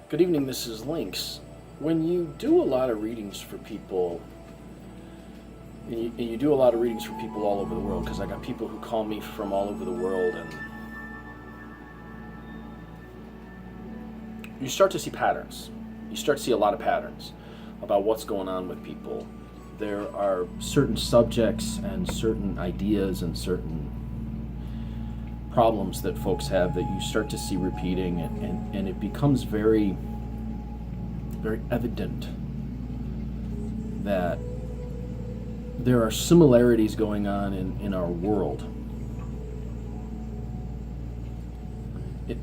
Good evening, this is Lynx. When you do a lot of readings for people, and you do a lot of readings for people all over the world, because I got people who call me from all over the world, and you start to see patterns. You start to see a lot of patterns about what's going on with people. There are certain subjects and certain ideas and certain problems that folks have that you start to see repeating, and it becomes very, very evident that there are similarities going on in our world.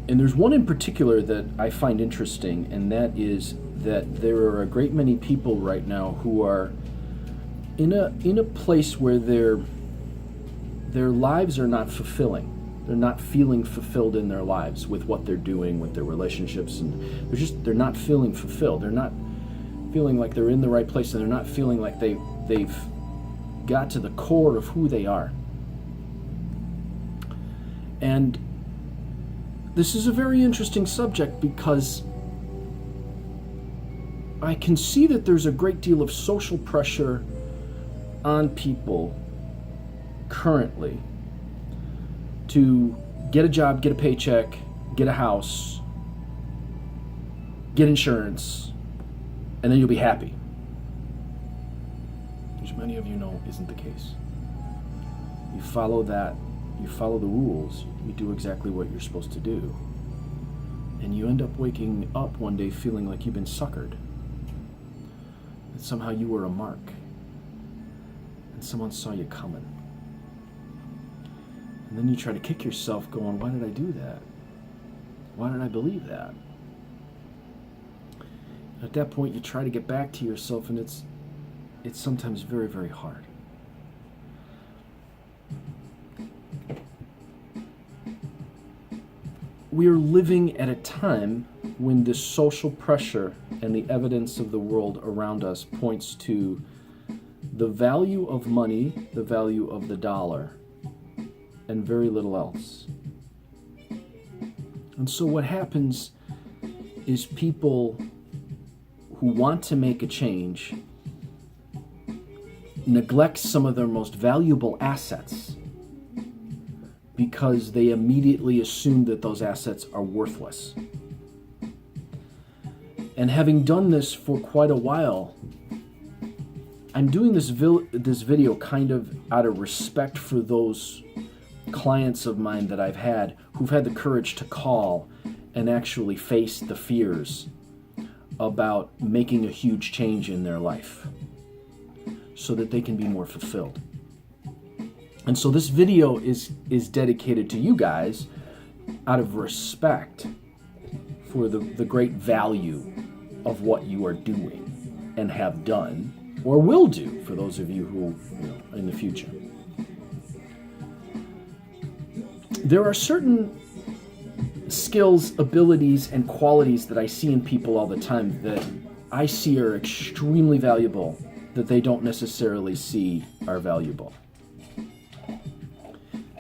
And there's one in particular that I find interesting, and that is that there are a great many people right now who are in a place where their lives are not fulfilling. They're not feeling fulfilled in their lives with what they're doing, with their relationships, and they're not feeling fulfilled. They're not feeling like they're in the right place, and they're not feeling like they've got to the core of who they are. And this is a very interesting subject because I can see that there's a great deal of social pressure on people currently to get a job, get a paycheck, get a house, get insurance, and then you'll be happy. Which many of you know isn't the case. You follow that, you follow the rules, you do exactly what you're supposed to do, and you end up waking up one day feeling like you've been suckered. That somehow you were a mark, and someone saw you coming. And then you try to kick yourself going, why did I do that? Why did I believe that? At that point, you try to get back to yourself, and it's sometimes very, very hard. We are living at a time when the social pressure and the evidence of the world around us points to the value of money, the value of the dollar, and very little else. And so what happens is people who want to make a change neglect some of their most valuable assets because they immediately assume that those assets are worthless. And having done this for quite a while, I'm doing this video kind of out of respect for those clients of mine that I've had who've had the courage to call and actually face the fears about making a huge change in their life so that they can be more fulfilled. And so this video is dedicated to you guys out of respect for the great value of what you are doing and have done or will do for those of you who, in the future. There are certain skills, abilities, and qualities that I see in people all the time that I see are extremely valuable that they don't necessarily see are valuable.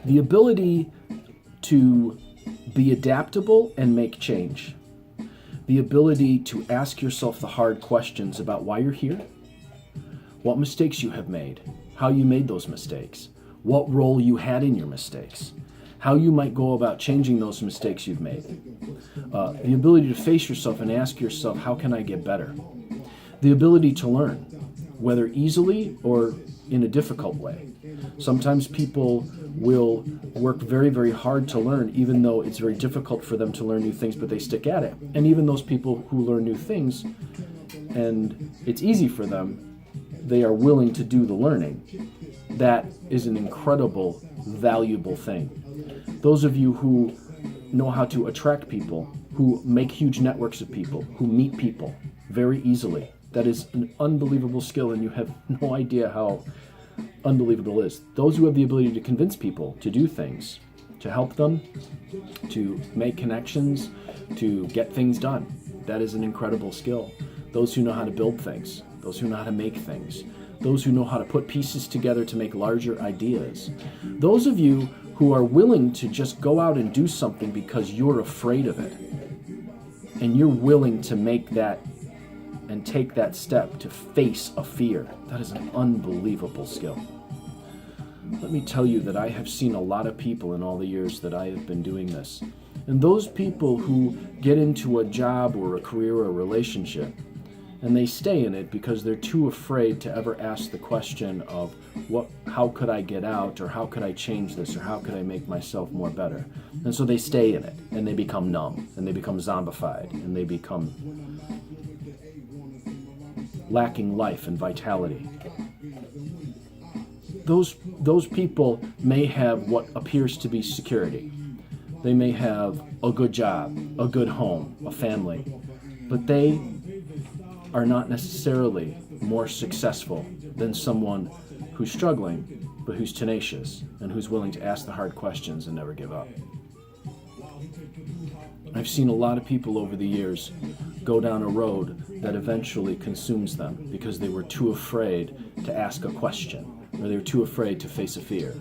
The ability to be adaptable and make change. The ability to ask yourself the hard questions about why you're here, what mistakes you have made, how you made those mistakes, what role you had in your mistakes, how you might go about changing those mistakes you've made. The ability to face yourself and ask yourself, how can I get better? The ability to learn, whether easily or in a difficult way. Sometimes people will work very, very hard to learn, even though it's very difficult for them to learn new things, but they stick at it. And even those people who learn new things, and it's easy for them, they are willing to do the learning. That is an incredible, valuable thing. Those of you who know how to attract people, who make huge networks of people, who meet people very easily, that is an unbelievable skill, and you have no idea how unbelievable it is. Those who have the ability to convince people to do things, to help them, to make connections, to get things done, that is an incredible skill. Those who know how to build things, those who know how to make things, those who know how to put pieces together to make larger ideas. Those of you who are willing to just go out and do something because you're afraid of it, and you're willing to make that and take that step to face a fear, that is an unbelievable skill. Let me tell you that I have seen a lot of people in all the years that I have been doing this. And those people who get into a job or a career or a relationship, and they stay in it because they're too afraid to ever ask the question of how could I get out, or how could I change this, or how could I make myself more better? And so they stay in it, and they become numb, and they become zombified, and they become lacking life and vitality. Those people may have what appears to be security. They may have a good job, a good home, a family, but they are not necessarily more successful than someone who's struggling, but who's tenacious and who's willing to ask the hard questions and never give up. I've seen a lot of people over the years go down a road that eventually consumes them because they were too afraid to ask a question, or they were too afraid to face a fear.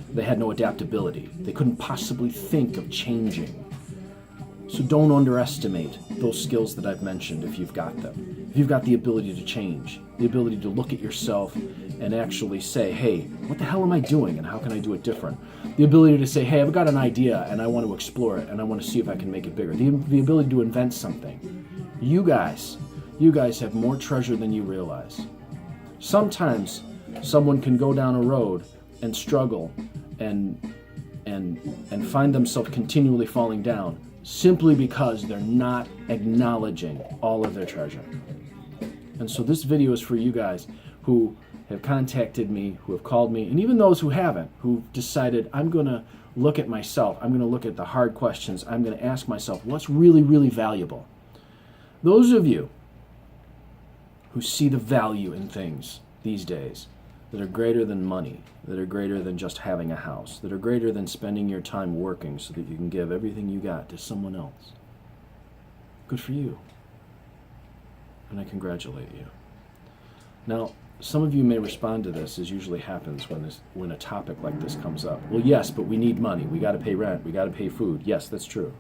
They had no adaptability. They couldn't possibly think of changing. So don't underestimate those skills that I've mentioned if you've got them. If you've got the ability to change, the ability to look at yourself and actually say, hey, what the hell am I doing and how can I do it different? The ability to say, hey, I've got an idea and I want to explore it and I want to see if I can make it bigger. The ability to invent something. You guys have more treasure than you realize. Sometimes someone can go down a road and struggle and find themselves continually falling down simply because they're not acknowledging all of their treasure. And so this video is for you guys who have contacted me, who have called me, and even those who haven't, who've decided, I'm going to look at myself, I'm going to look at the hard questions, I'm going to ask myself, what's really, really valuable? Those of you who see the value in things these days that are greater than money, that are greater than just having a house, that are greater than spending your time working so that you can give everything you got to someone else. Good for you. And I congratulate you. Now, some of you may respond to this, as usually happens when a topic like this comes up. Well, yes, but we need money. We got to pay rent. We got to pay food. Yes, that's true.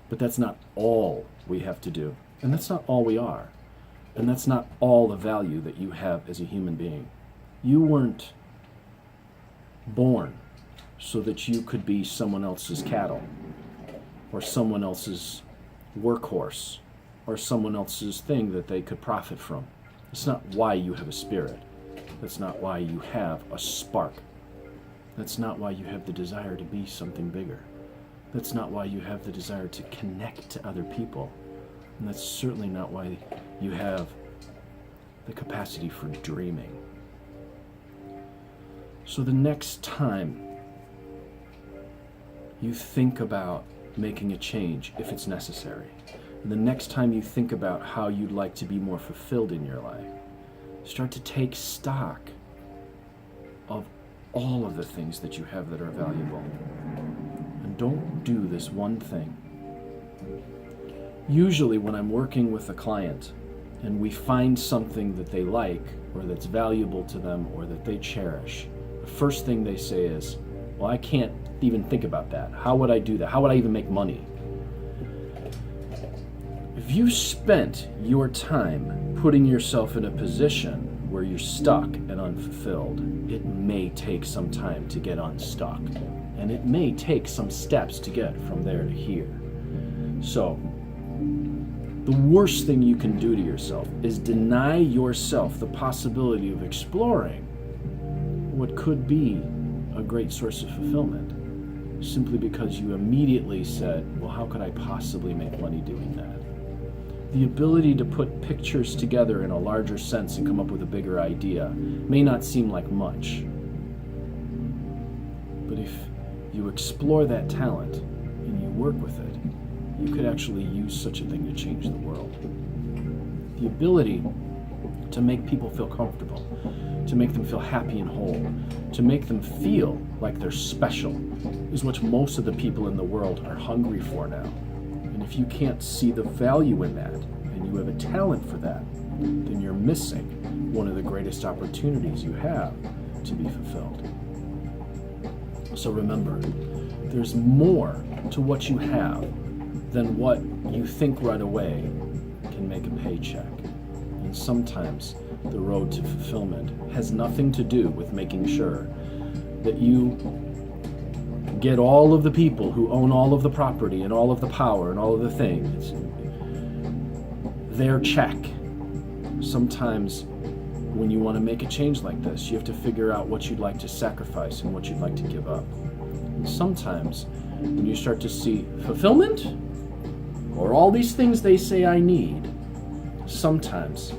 But that's not all we have to do. And that's not all we are. And that's not all the value that you have as a human being. You weren't born so that you could be someone else's cattle, or someone else's workhorse, or someone else's thing that they could profit from. That's not why you have a spirit. That's not why you have a spark. That's not why you have the desire to be something bigger. That's not why you have the desire to connect to other people. And that's certainly not why you have the capacity for dreaming. So the next time you think about making a change, if it's necessary, and the next time you think about how you'd like to be more fulfilled in your life, start to take stock of all of the things that you have that are valuable. And don't do this one thing. Usually when I'm working with a client and we find something that they like, or that's valuable to them, or that they cherish, the first thing they say is, well, I can't even think about that. How would I do that? How would I even make money? If you spent your time putting yourself in a position where you're stuck and unfulfilled, it may take some time to get unstuck. And it may take some steps to get from there to here. So, the worst thing you can do to yourself is deny yourself the possibility of exploring what could be a great source of fulfillment, simply because you immediately said, well, how could I possibly make money doing that? The ability to put pictures together in a larger sense and come up with a bigger idea may not seem like much. But if you explore that talent and you work with it, you could actually use such a thing to change the world. The ability to make people feel comfortable, to make them feel happy and whole, to make them feel like they're special, is what most of the people in the world are hungry for now. And if you can't see the value in that, and you have a talent for that, then you're missing one of the greatest opportunities you have to be fulfilled. So remember, there's more to what you have then what you think right away can make a paycheck. And sometimes the road to fulfillment has nothing to do with making sure that you get all of the people who own all of the property and all of the power and all of the things, their check. Sometimes when you want to make a change like this, you have to figure out what you'd like to sacrifice and what you'd like to give up. And sometimes when you start to see fulfillment or all these things they say I need, sometimes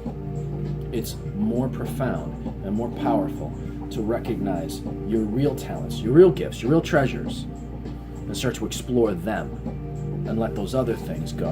it's more profound and more powerful to recognize your real talents, your real gifts, your real treasures, and start to explore them and let those other things go.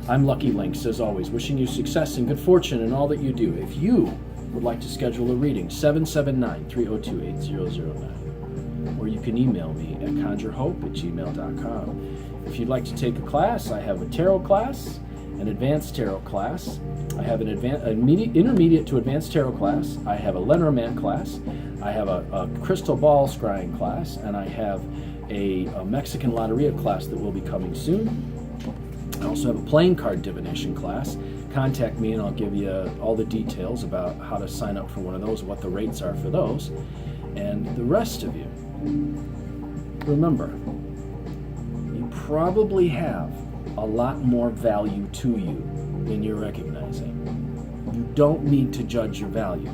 I'm Lucky Links, as always, wishing you success and good fortune in all that you do. If you would like to schedule a reading, 779-302-8009. Or you can email me at conjurehope@gmail.com. If you'd like to take a class, I have a tarot class, an advanced tarot class. I have an intermediate to advanced tarot class. I have a Lenormand class. I have a crystal ball scrying class, and I have a Mexican Loteria class that will be coming soon. I also have a playing card divination class. Contact me and I'll give you all the details about how to sign up for one of those, what the rates are for those. And the rest of you, remember, you probably have a lot more value to you than you're recognizing. You don't need to judge your value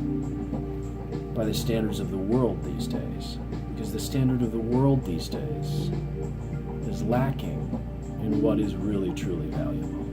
by the standards of the world these days, because the standard of the world these days is lacking in what is really truly valuable.